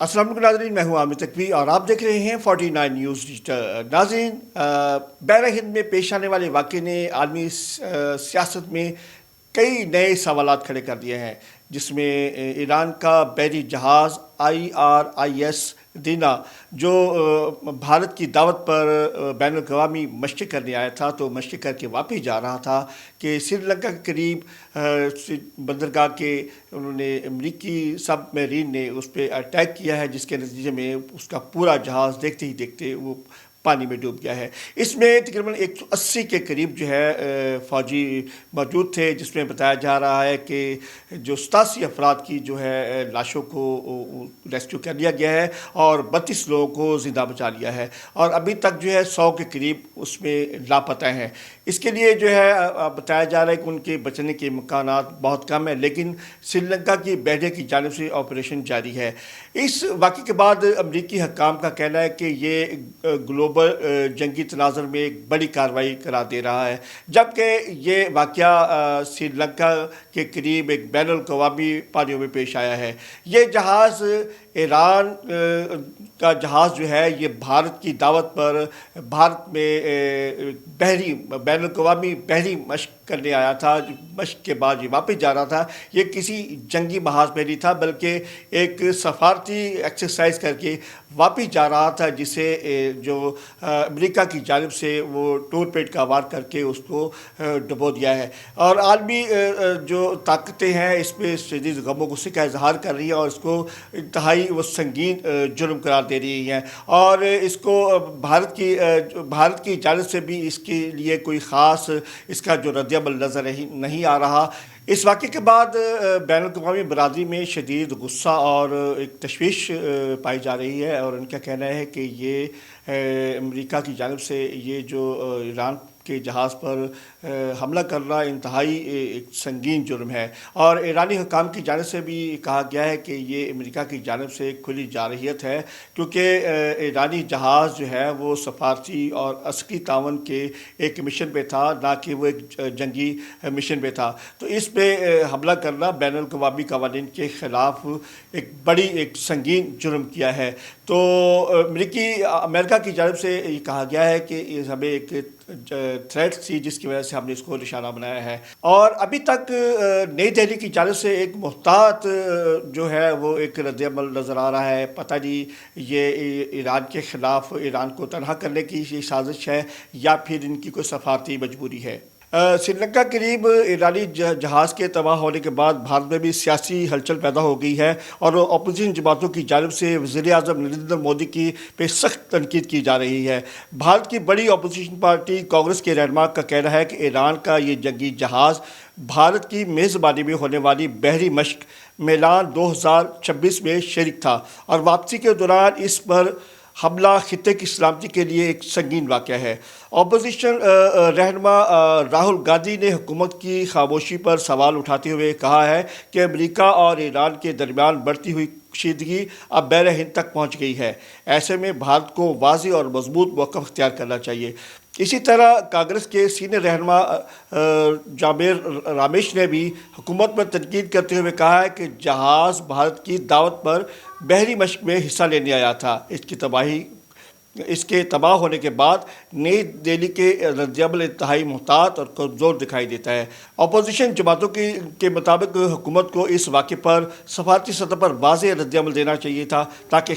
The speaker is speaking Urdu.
السلام علیکم ناظرین، میں ہوں عامر تقوی اور آپ دیکھ رہے ہیں 49 نیوز ڈیجیٹل۔ ناظرین، بحر ہند میں پیش آنے والے واقعے نے عالمی سیاست میں کئی نئے سوالات کھڑے کر دیے ہیں، جس میں ایران کا بحری جہاز IRIS دینا جو بھارت کی دعوت پر بین الاقوامی مشقیں کرنے آیا تھا، تو مشقیں کر کے واپس جا رہا تھا کہ سری لنکا کے قریب بندرگاہ کے انہوں نے امریکی سب میرین نے اس پہ اٹیک کیا ہے، جس کے نتیجے میں اس کا پورا جہاز دیکھتے ہی دیکھتے وہ پانی میں ڈوب گیا ہے۔ اس میں تقریباً 180 کے قریب جو ہے فوجی موجود تھے، جس میں بتایا جا رہا ہے کہ جو 87 افراد کی جو ہے لاشوں کو ریسکیو کر لیا گیا ہے اور 32 لوگوں کو زندہ بچا لیا ہے، اور ابھی تک جو ہے 100 کے قریب اس میں لاپتہ ہیں۔ اس کے لیے جو ہے بتایا جا رہا ہے کہ ان کے بچنے کے امکانات بہت کم ہیں، لیکن سری لنکا کی بحریہ کی جانب سے آپریشن جاری ہے۔ اس واقعے کے بعد امریکی حکام کا کہنا ہے کہ یہ گلوبل جنگی تناظر میں ایک بڑی کارروائی قرار دے رہا ہے، جبکہ یہ واقعہ سری لنکا کے قریب ایک بین الاقوامی پانیوں میں پیش آیا ہے۔ یہ جہاز ایران کا جہاز جو ہے یہ بھارت کی دعوت پر بھارت میں بین الاقوامی بحری مشق کرنے آیا تھا۔ مشق کے بعد یہ واپس جا رہا تھا۔ یہ کسی جنگی محاذ میں نہیں تھا، بلکہ ایک سفارتی ایکسرسائز کر کے واپس جا رہا تھا، جسے جو امریکہ کی جانب سے وہ ٹورپیڈ کا وار کر کے اس کو ڈبو دیا ہے، اور عالمی جو طاقتیں ہیں اس میں شدید غم و غصے کا اظہار کر رہی ہیں اور اس کو انتہائی وہ سنگین جرم قرار دے رہی ہیں، اور اس کو بھارت کی جانب سے بھی اس کے لیے کوئی خاص اس کا جو رد عمل نظر نہیں آ رہا۔ اس واقعے کے بعد بین الاقوامی برادری میں شدید غصہ اور ایک تشویش پائی جا رہی ہے، اور ان کا کہنا ہے کہ یہ امریکہ کی جانب سے یہ جو ایران کے جہاز پر حملہ کرنا انتہائی ایک سنگین جرم ہے، اور ایرانی حکام کی جانب سے بھی کہا گیا ہے کہ یہ امریکہ کی جانب سے ایک کھلی جارحیت ہے، کیونکہ ایرانی جہاز جو ہے وہ سفارتی اور عسکری تعاون کے ایک مشن پہ تھا، نہ کہ وہ ایک جنگی مشن پہ تھا۔ تو اس پہ حملہ کرنا بین الاقوامی قوانین کے خلاف ایک سنگین جرم کیا ہے۔ تو امریکہ کی جانب سے یہ کہا گیا ہے کہ ہمیں ایک تھریٹ تھی، جس کی وجہ سے ہم نے اس کو نشانہ بنایا ہے، اور ابھی تک نئی دہلی کی جانب سے ایک محتاط جو ہے وہ ایک رد عمل نظر آ رہا ہے۔ پتہ نہیں یہ ایران کے خلاف ایران کو تنہا کرنے کی یہ سازش ہے یا پھر ان کی کوئی سفارتی مجبوری ہے۔ سری لنکا کے قریب ایرانی جہاز کے تباہ ہونے کے بعد بھارت میں بھی سیاسی ہلچل پیدا ہو گئی ہے، اور اپوزیشن جماعتوں کی جانب سے وزیر اعظم نریندر مودی کی پہ سخت تنقید کی جا رہی ہے۔ بھارت کی بڑی اپوزیشن پارٹی کانگریس کے رہنما کا کہنا ہے کہ ایران کا یہ جنگی جہاز بھارت کی میزبانی میں ہونے والی بحری مشق میلان 2026 میں شریک تھا، اور واپسی کے دوران اس پر حملہ خطے کی سلامتی کے لیے ایک سنگین واقعہ ہے۔ اپوزیشن رہنما راہل گاندھی نے حکومت کی خاموشی پر سوال اٹھاتے ہوئے کہا ہے کہ امریکہ اور ایران کے درمیان بڑھتی ہوئی کشیدگی اب بحر ہند تک پہنچ گئی ہے، ایسے میں بھارت کو واضح اور مضبوط موقف اختیار کرنا چاہیے۔ اسی طرح کانگریس کے سینئر رہنما جابیر رامیش نے بھی حکومت پر تنقید کرتے ہوئے کہا ہے کہ جہاز بھارت کی دعوت پر بحری مشق میں حصہ لینے آیا تھا۔ اس کے تباہ ہونے کے بعد نئی دہلی کے رد عمل انتہائی محتاط اور کمزور دکھائی دیتا ہے۔ اپوزیشن جماعتوں کے مطابق حکومت کو اس واقعے پر سفارتی سطح پر واضح رد عمل دینا چاہیے تھا، تاکہ